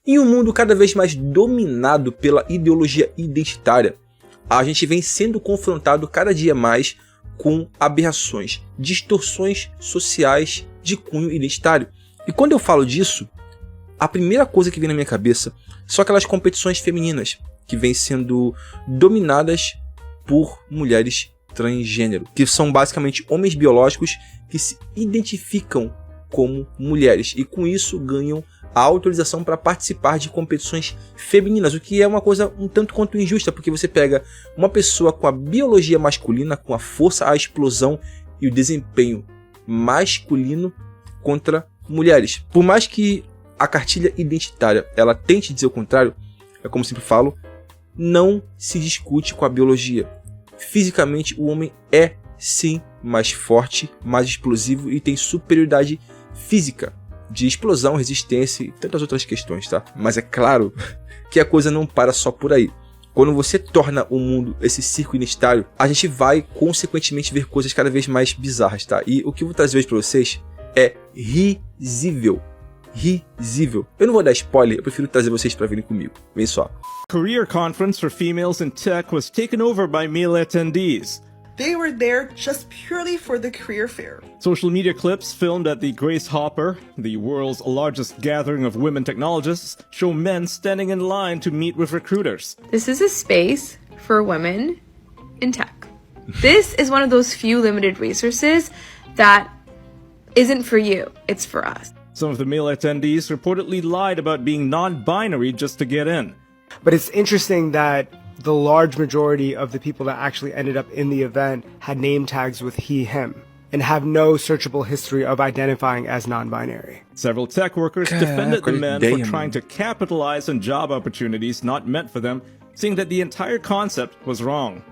Em um mundo cada vez mais dominado pela ideologia identitária, a gente vem sendo confrontado cada dia mais com aberrações, distorções sociais de cunho identitário. E quando eu falo disso, a primeira coisa que vem na minha cabeça são aquelas competições femininas que vêm sendo dominadas por mulheres transgênero, que são basicamente homens biológicos que se identificam como mulheres e com isso ganham a autorização para participar de competições femininas, o que é uma coisa um tanto quanto injusta, porque você pega uma pessoa com a biologia masculina, com a força, a explosão e o desempenho masculino contra mulheres. Por mais que a cartilha identitária ela tente dizer o contrário, é como sempre falo, não se discute com a biologia. Fisicamente, o homem é sim mais forte, mais explosivo e tem superioridade física, de explosão, resistência e tantas outras questões, tá? Mas é claro que a coisa não para só por aí. Quando você torna o mundo esse circo identitário, a gente vai consequentemente ver coisas cada vez mais bizarras, tá? E o que eu vou trazer hoje pra vocês é risível. Risível. Eu não vou dar spoiler, eu prefiro trazer vocês pra virem comigo. Vem só. Career conference for females in tech was taken over by male attendees. They were there just purely for the career fair. Social media clips filmed at the Grace Hopper, the world's largest gathering of women technologists, show men standing in line to meet with recruiters. This is a space for women in tech. This is one of those few limited resources that isn't for you, it's for us. Some of the male attendees reportedly lied about being non-binary just to get in. But it's interesting that the large majority of the people that actually ended up in the event had name tags with he, him, and have no searchable history of identifying as non-binary. Several tech workers defended the men for trying to capitalize on job opportunities not meant for them, saying that the entire concept was wrong.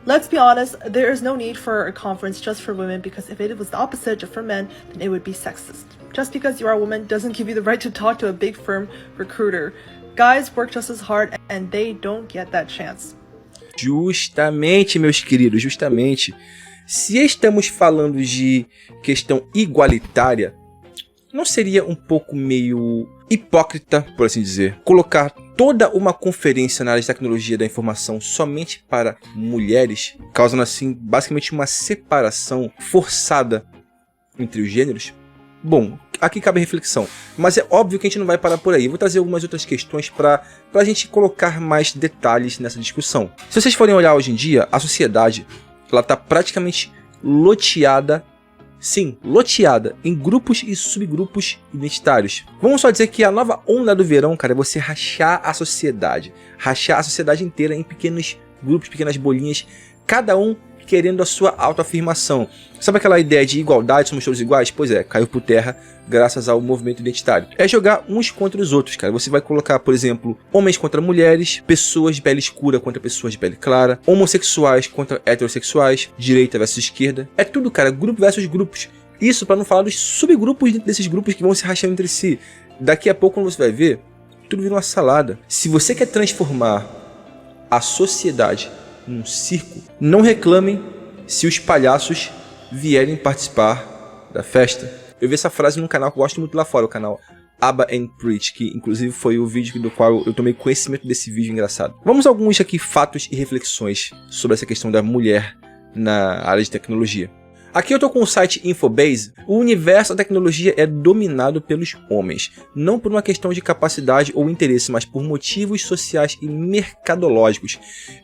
Let's be honest, there is no need for a conference just for women, because if it was the opposite, just for men, then it would be sexist. Just because you are a woman doesn't give you the right to talk to a big firm recruiter. Guys work just as hard and they don't get that chance. Justamente, meus queridos, justamente. Se estamos falando de questão igualitária, não seria um pouco meio hipócrita, por assim dizer, colocar toda uma conferência na área de tecnologia da informação somente para mulheres, causando assim basicamente uma separação forçada entre os gêneros? Bom, aqui cabe a reflexão, mas é óbvio que a gente não vai parar por aí. Eu vou trazer algumas outras questões para a gente colocar mais detalhes nessa discussão. Se vocês forem olhar hoje em dia, a sociedade está praticamente loteada, sim, loteada em grupos e subgrupos identitários. Vamos só dizer que a nova onda do verão, cara, é você rachar a sociedade inteira em pequenos grupos, pequenas bolinhas, cada um querendo a sua autoafirmação. Sabe aquela ideia de igualdade, somos todos iguais? Pois é, caiu por terra graças ao movimento identitário. É jogar uns contra os outros, cara. Você vai colocar, por exemplo, homens contra mulheres, pessoas de pele escura contra pessoas de pele clara, homossexuais contra heterossexuais, direita versus esquerda. É tudo, cara, grupo versus grupos. Isso para não falar dos subgrupos desses grupos que vão se rachando entre si. Daqui a pouco, quando você vai ver, tudo vira uma salada. Se você quer transformar a sociedade num circo, não reclamem se os palhaços vierem participar da festa. Eu vi essa frase num canal que eu gosto muito lá fora, o canal Abba and Preach, que inclusive foi o vídeo do qual eu tomei conhecimento desse vídeo engraçado. Vamos a alguns aqui fatos e reflexões sobre essa questão da mulher na área de tecnologia. Aqui eu tô com o site Infobase. O universo da tecnologia é dominado pelos homens, não por uma questão de capacidade ou interesse, mas por motivos sociais e mercadológicos.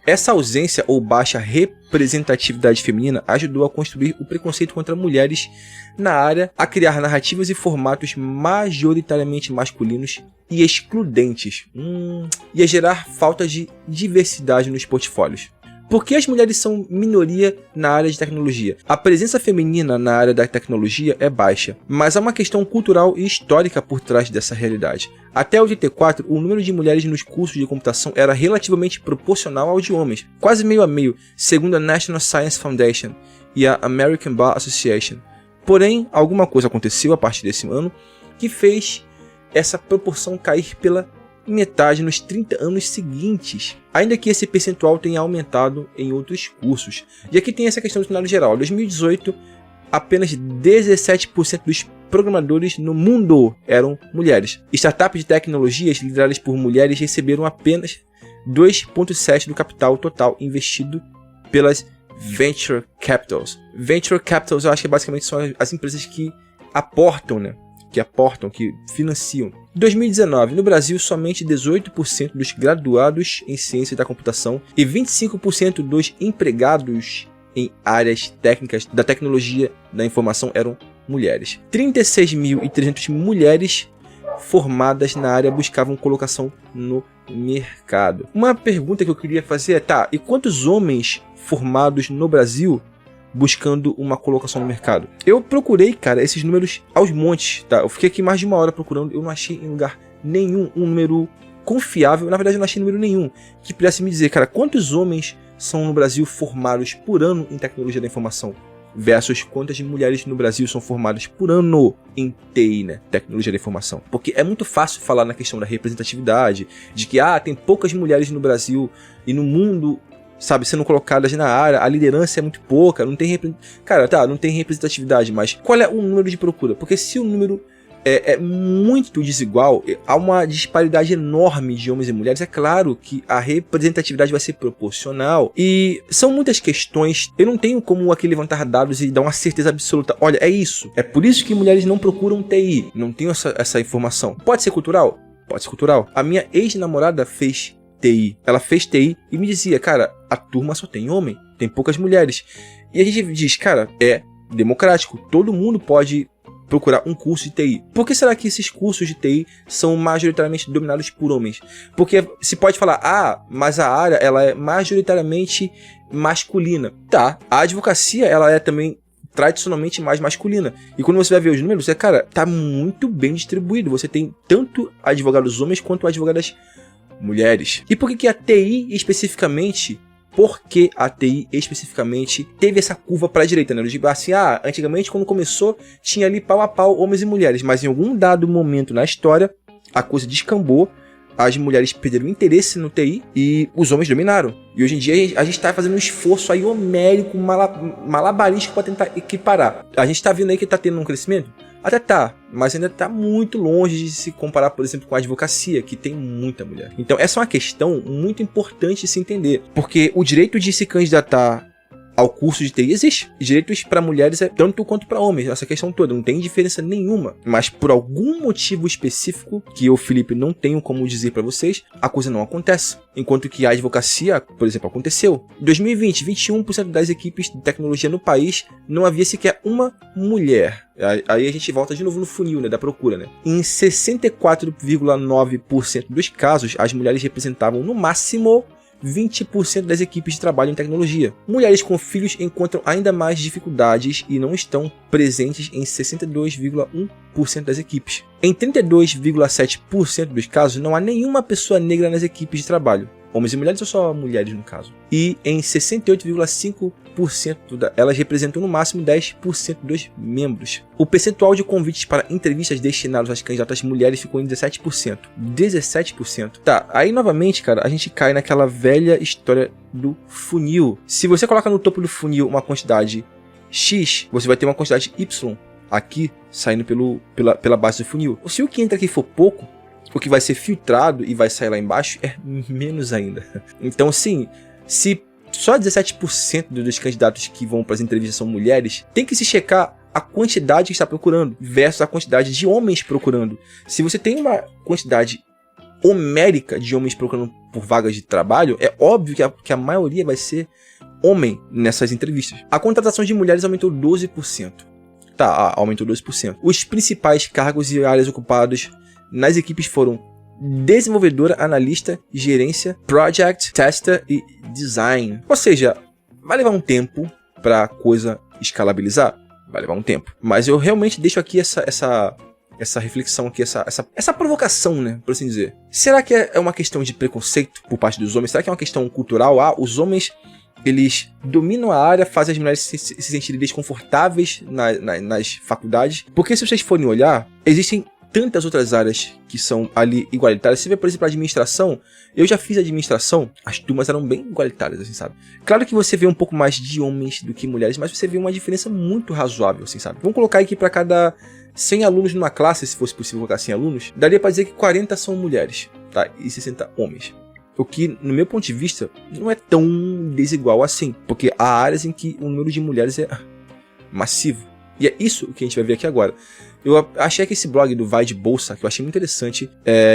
Essa ausência ou baixa representatividade feminina ajudou a construir o preconceito contra mulheres na área, a criar narrativas e formatos majoritariamente masculinos e excludentes, e a gerar falta de diversidade nos portfólios. Por que as mulheres são minoria na área de tecnologia? A presença feminina na área da tecnologia é baixa, mas há uma questão cultural e histórica por trás dessa realidade. Até 84, o número de mulheres nos cursos de computação era relativamente proporcional ao de homens, quase meio a meio, segundo a National Science Foundation e a American Bar Association. Porém, alguma coisa aconteceu a partir desse ano que fez essa proporção cair pela metade nos 30 anos seguintes, ainda que esse percentual tenha aumentado em outros cursos. E aqui tem essa questão do cenário geral. Em 2018, apenas 17% dos programadores no mundo eram mulheres. Startups de tecnologias lideradas por mulheres receberam apenas 2,7% do capital total investido pelas Venture Capitals. Venture Capitals eu acho que basicamente são as empresas que aportam, né? Que financiam. Em 2019, no Brasil, somente 18% dos graduados em ciência da computação e 25% dos empregados em áreas técnicas da tecnologia da informação eram mulheres. 36.300 mulheres formadas na área buscavam colocação no mercado. Uma pergunta que eu queria fazer é, e quantos homens formados no Brasil buscando uma colocação no mercado? Eu procurei, cara, esses números aos montes, tá? Eu fiquei aqui mais de uma hora procurando, eu não achei em lugar nenhum um número confiável, na verdade eu não achei número nenhum que pudesse me dizer, cara, quantos homens são no Brasil formados por ano em tecnologia da informação versus quantas mulheres no Brasil são formadas por ano em TI, né? Tecnologia da informação. Porque é muito fácil falar na questão da representatividade, de que, tem poucas mulheres no Brasil e no mundo, sabe, sendo colocadas na área, a liderança é muito pouca, não tem não tem representatividade, mas qual é o número de procura? Porque se o número é muito desigual, há uma disparidade enorme de homens e mulheres, é claro que a representatividade vai ser proporcional, e são muitas questões, eu não tenho como aqui levantar dados e dar uma certeza absoluta, olha, é isso, é por isso que mulheres não procuram TI, não tenho essa informação. Pode ser cultural? Pode ser cultural. A minha ex-namorada fez TI. Ela fez TI e me dizia, cara, a turma só tem homem, tem poucas mulheres. E a gente diz, cara, é democrático, todo mundo pode procurar um curso de TI. Por que será que esses cursos de TI são majoritariamente dominados por homens? Porque se pode falar, mas a área ela é majoritariamente masculina. Tá, a advocacia ela é também tradicionalmente mais masculina. E quando você vai ver os números, tá muito bem distribuído. Você tem tanto advogados homens quanto advogadas mulheres. E por que a TI especificamente? Porque a TI especificamente teve essa curva para a direita, né? Eu digo assim, antigamente quando começou tinha ali pau a pau homens e mulheres, mas em algum dado momento na história a coisa descambou, as mulheres perderam interesse no TI e os homens dominaram. E hoje em dia a gente está fazendo um esforço aí homérico, malabarístico para tentar equiparar. A gente está vendo aí que está tendo um crescimento? Até tá, mas ainda tá muito longe de se comparar, por exemplo, com a advocacia, que tem muita mulher. Então essa é uma questão muito importante de se entender, porque o direito de se candidatar ao curso de TI existe. Direitos para mulheres é tanto quanto para homens, essa questão toda, não tem diferença nenhuma. Mas por algum motivo específico, que eu, Felipe, não tenho como dizer para vocês, a coisa não acontece. Enquanto que a advocacia, por exemplo, aconteceu. Em 2020, 21% das equipes de tecnologia no país não havia sequer uma mulher. Aí a gente volta de novo no funil, né, da procura, né? Em 64,9% dos casos, as mulheres representavam no máximo 20% das equipes de trabalho em tecnologia. Mulheres com filhos encontram ainda mais dificuldades e não estão presentes em 62,1% das equipes. Em 32,7% dos casos, não há nenhuma pessoa negra nas equipes de trabalho. Homens e mulheres ou só mulheres no caso. E em 68,5% elas representam no máximo 10% dos membros. O percentual de convites para entrevistas destinados às candidatas mulheres ficou em 17%. 17%. Tá, aí novamente, cara, a gente cai naquela velha história do funil. Se você coloca no topo do funil uma quantidade X, você vai ter uma quantidade Y aqui saindo pela base do funil. Se o que entra aqui for pouco, o que vai ser filtrado e vai sair lá embaixo é menos ainda. Então, sim, se só 17% dos candidatos que vão para as entrevistas são mulheres, tem que se checar a quantidade que está procurando versus a quantidade de homens procurando. Se você tem uma quantidade homérica de homens procurando por vagas de trabalho, é óbvio que a maioria vai ser homem nessas entrevistas. A contratação de mulheres aumentou 12%. Tá, aumentou 12%. Os principais cargos e áreas ocupados nas equipes foram desenvolvedora, analista, gerência, project, tester e design. Ou seja, vai levar um tempo para a coisa escalabilizar? Vai levar um tempo. Mas eu realmente deixo aqui essa reflexão aqui, essa provocação, né, por assim dizer. Será que é uma questão de preconceito por parte dos homens? Será que é uma questão cultural? Os homens, eles dominam a área, fazem as mulheres se sentirem desconfortáveis nas faculdades. Porque se vocês forem olhar, existem tantas outras áreas que são ali igualitárias. Você vê, por exemplo, a administração. Eu já fiz administração, as turmas eram bem igualitárias, assim, sabe? Claro que você vê um pouco mais de homens do que mulheres, mas você vê uma diferença muito razoável, assim, sabe? Vamos colocar aqui para cada 100 alunos numa classe, se fosse possível colocar 100 alunos, daria para dizer que 40 são mulheres, tá? E 60 homens. O que, no meu ponto de vista, não é tão desigual assim, porque há áreas em que o número de mulheres é massivo. E é isso que a gente vai ver aqui agora. Eu achei que esse blog do Vai de Bolsa, que eu achei muito interessante,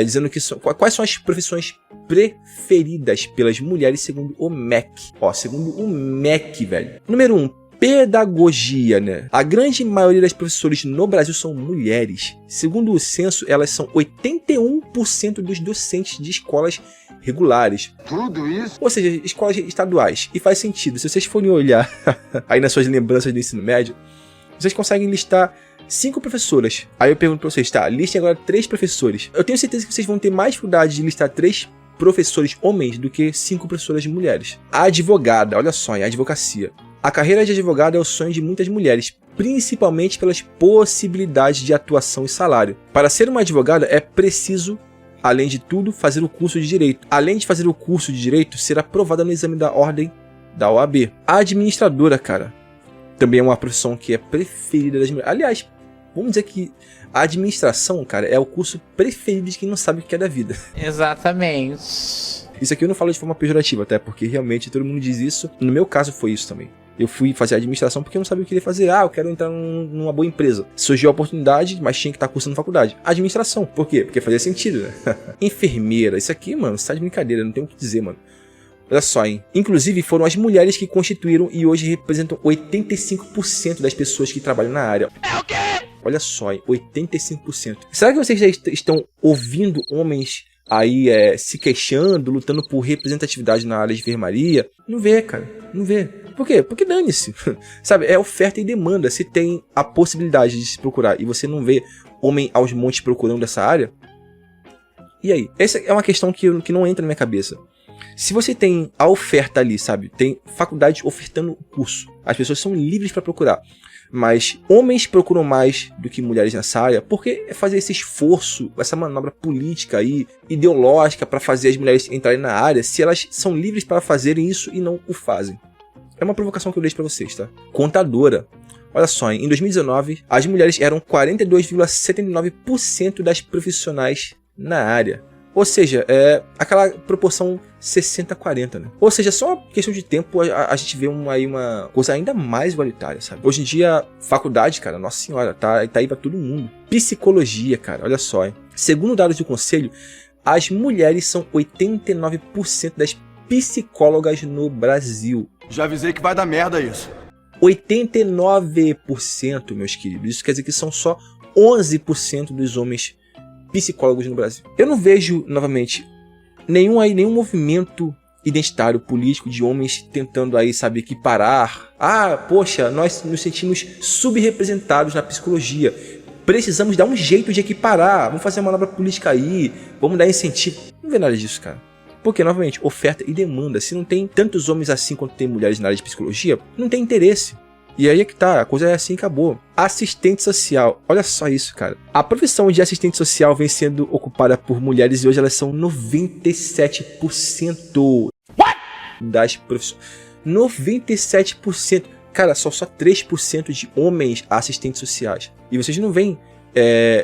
dizendo que quais são as profissões preferidas pelas mulheres segundo o MEC. Ó, segundo o MEC, velho. Número 1, pedagogia, né? A grande maioria das professores no Brasil são mulheres. Segundo o censo, elas são 81% dos docentes de escolas regulares. Tudo isso? Ou seja, escolas estaduais. E faz sentido. Se vocês forem olhar aí nas suas lembranças do ensino médio, vocês conseguem listar 5 professoras. Aí eu pergunto pra vocês, tá, listem agora 3 professores. Eu tenho certeza que vocês vão ter mais dificuldade de listar 3 professores homens do que 5 professoras mulheres. A advogada, olha só, a advocacia. A carreira de advogado é o sonho de muitas mulheres, principalmente pelas possibilidades de atuação e salário. Para ser uma advogada é preciso, além de tudo, fazer o curso de Direito. Além de fazer o curso de Direito, ser aprovada no exame da ordem da OAB. A administradora, cara, também é uma profissão que é preferida das mulheres. Aliás, vamos dizer que a administração, cara, é o curso preferido de quem não sabe o que é da vida. Exatamente. Isso aqui eu não falo de forma pejorativa, até porque realmente todo mundo diz isso. No meu caso foi isso também. Eu fui fazer administração porque eu não sabia o que eu queria fazer. Eu quero entrar numa boa empresa. Surgiu a oportunidade, mas tinha que estar cursando faculdade. Administração. Por quê? Porque fazia sentido, né? Enfermeira. Isso aqui, mano, você tá de brincadeira. Não tem o que dizer, mano. Olha só, hein? Inclusive, foram as mulheres que constituíram e hoje representam 85% das pessoas que trabalham na área. É o quê? Olha só, hein? 85%. Será que vocês já estão ouvindo homens aí se queixando, lutando por representatividade na área de enfermaria? Não vê, cara. Não vê. Por quê? Porque dane-se. Sabe, é oferta e demanda. Se tem a possibilidade de se procurar e você não vê homem aos montes procurando essa área, e aí? Essa é uma questão que não entra na minha cabeça. Se você tem a oferta ali, sabe? Tem faculdade ofertando o curso. As pessoas são livres para procurar. Mas homens procuram mais do que mulheres nessa área. Por que fazer esse esforço, essa manobra política aí, ideológica, para fazer as mulheres entrarem na área, se elas são livres para fazerem isso e não o fazem? É uma provocação que eu deixo para vocês, tá? Contadora. Olha só, em 2019, as mulheres eram 42,79% das profissionais na área. Ou seja, é aquela proporção 60-40, né? Ou seja, só uma questão de tempo a gente vê uma coisa ainda mais igualitária, sabe? Hoje em dia, faculdade, cara, nossa senhora, tá aí pra todo mundo. Psicologia, cara, olha só, hein? Segundo dados do Conselho, as mulheres são 89% das psicólogas no Brasil. Já avisei que vai dar merda isso. 89%, meus queridos. Isso quer dizer que são só 11% dos homens psicólogos no Brasil. Eu não vejo, novamente, nenhum movimento identitário político de homens tentando aí, sabe, equiparar. Poxa, nós nos sentimos subrepresentados na psicologia. Precisamos dar um jeito de equiparar. Vamos fazer uma manobra política aí. Vamos dar incentivo. Não vê nada disso, cara. Porque, novamente, oferta e demanda. Se não tem tantos homens assim quanto tem mulheres na área de psicologia, não tem interesse. E aí é que tá, a coisa é assim e acabou. Assistente social, olha só isso, cara. A profissão de assistente social vem sendo ocupada por mulheres e hoje elas são 97% das profissões. 97%. Cara, são só 3% de homens assistentes sociais. E vocês não veem,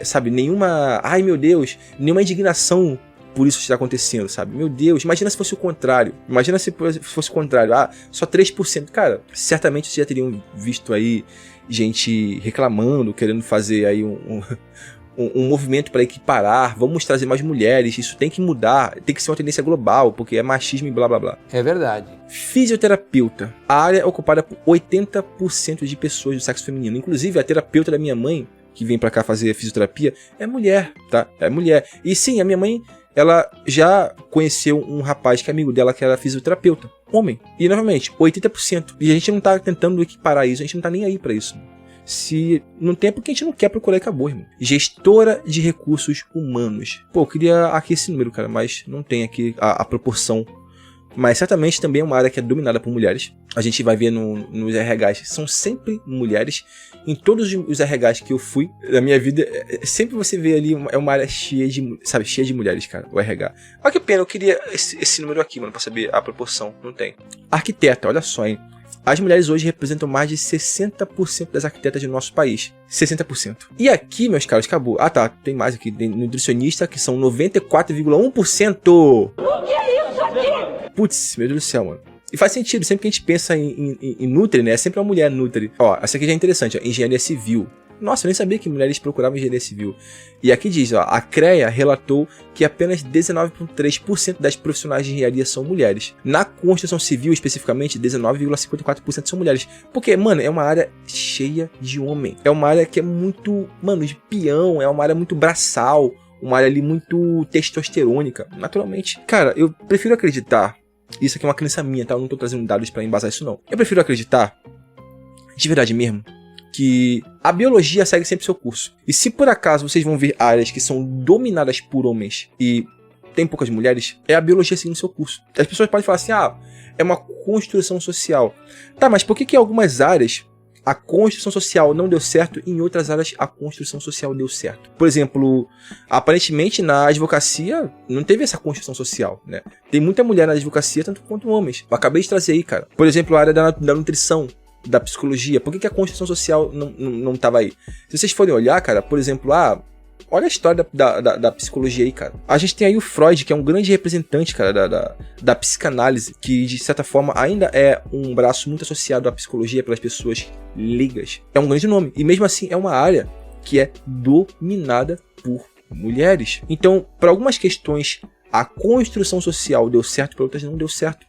sabe, nenhuma... Ai, meu Deus, nenhuma indignação por isso está acontecendo, sabe? Meu Deus, imagina se fosse o contrário. Imagina se fosse o contrário. Só 3%. Cara, certamente vocês já teriam visto aí gente reclamando, querendo fazer aí um movimento para equiparar. Vamos trazer mais mulheres. Isso tem que mudar. Tem que ser uma tendência global, porque é machismo e blá, blá, blá. É verdade. Fisioterapeuta. A área é ocupada por 80% de pessoas do sexo feminino. Inclusive, a terapeuta da minha mãe, que vem pra cá fazer fisioterapia, é mulher, tá? É mulher. E sim, a minha mãe... ela já conheceu um rapaz que é amigo dela, que era fisioterapeuta, homem. E, novamente, 80%. E a gente não tá tentando equiparar isso, a gente não tá nem aí pra isso. Se não tem, é porque a gente não quer procurar e acabou, irmão. Gestora de recursos humanos. Pô, eu queria aqui esse número, cara, mas não tem aqui a proporção Mas certamente também é uma área que é dominada por mulheres. A gente vai ver nos RHs, são sempre mulheres. Em todos os RHs que eu fui na minha vida, sempre você vê ali, é uma área cheia de mulheres, cara, o RH. Olha que pena, eu queria esse número aqui, mano, pra saber a proporção. Não tem. Arquiteta, olha só, hein. As mulheres hoje representam mais de 60% das arquitetas do nosso país. 60%. E aqui, meus caros, acabou. Ah, tá, tem mais aqui. Tem nutricionista, que são 94,1%. O que é isso aqui? Putz, meu Deus do céu, mano. E faz sentido, sempre que a gente pensa em Nutri, né? É sempre uma mulher Nutri. Ó, essa aqui já é interessante, ó. Engenharia civil. Nossa, eu nem sabia que mulheres procuravam engenharia civil. E aqui diz, ó, a CREA relatou que apenas 19,3% das profissionais de engenharia são mulheres. Na construção civil, especificamente, 19,54% são mulheres. Porque, mano, é uma área cheia de homem. É uma área que é muito, mano, de peão, é uma área muito braçal, uma área ali muito testosterônica, naturalmente. Cara, eu prefiro acreditar, isso aqui é uma crença minha, tá? Eu não tô trazendo dados pra embasar isso, não. Eu prefiro acreditar, de verdade mesmo, que a biologia segue sempre seu curso. E se por acaso vocês vão ver áreas que são dominadas por homens e tem poucas mulheres, é a biologia seguindo seu curso. As pessoas podem falar assim, é uma construção social. Tá, mas por que em algumas áreas a construção social não deu certo e em outras áreas a construção social deu certo? Por exemplo, aparentemente na advocacia não teve essa construção social, né? Tem muita mulher na advocacia, tanto quanto homens. Eu acabei de trazer aí, cara. Por exemplo, a área da nutrição, da psicologia. Por que a construção social não tava aí? Se vocês forem olhar, cara, por exemplo, olha a história da psicologia aí, cara. A gente tem aí o Freud, que é um grande representante, cara, da psicanálise, que de certa forma ainda é um braço muito associado à psicologia pelas pessoas leigas. É um grande nome. E mesmo assim é uma área que é dominada por mulheres. Então, para algumas questões, a construção social deu certo, para outras não deu certo.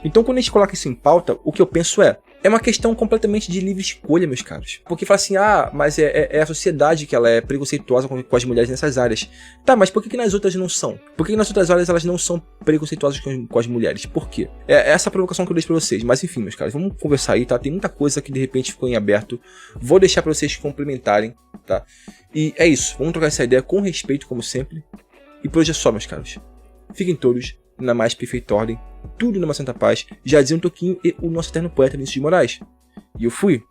Então, quando a gente coloca isso em pauta, o que eu penso é uma questão completamente de livre escolha, meus caros. Porque fala assim, mas é a sociedade que ela é preconceituosa com as mulheres nessas áreas. Tá, mas por que nas outras não são? Por que nas outras áreas elas não são preconceituosas com as mulheres? Por quê? É essa a provocação que eu deixo pra vocês. Mas enfim, meus caros, vamos conversar aí, tá? Tem muita coisa que de repente ficou em aberto. Vou deixar pra vocês complementarem, tá? E é isso. Vamos trocar essa ideia com respeito, como sempre. E por hoje é só, meus caros. Fiquem todos na mais perfeita ordem, tudo numa santa paz, já dizia um Toquinho e o nosso eterno poeta Vinícius de Moraes. E eu fui.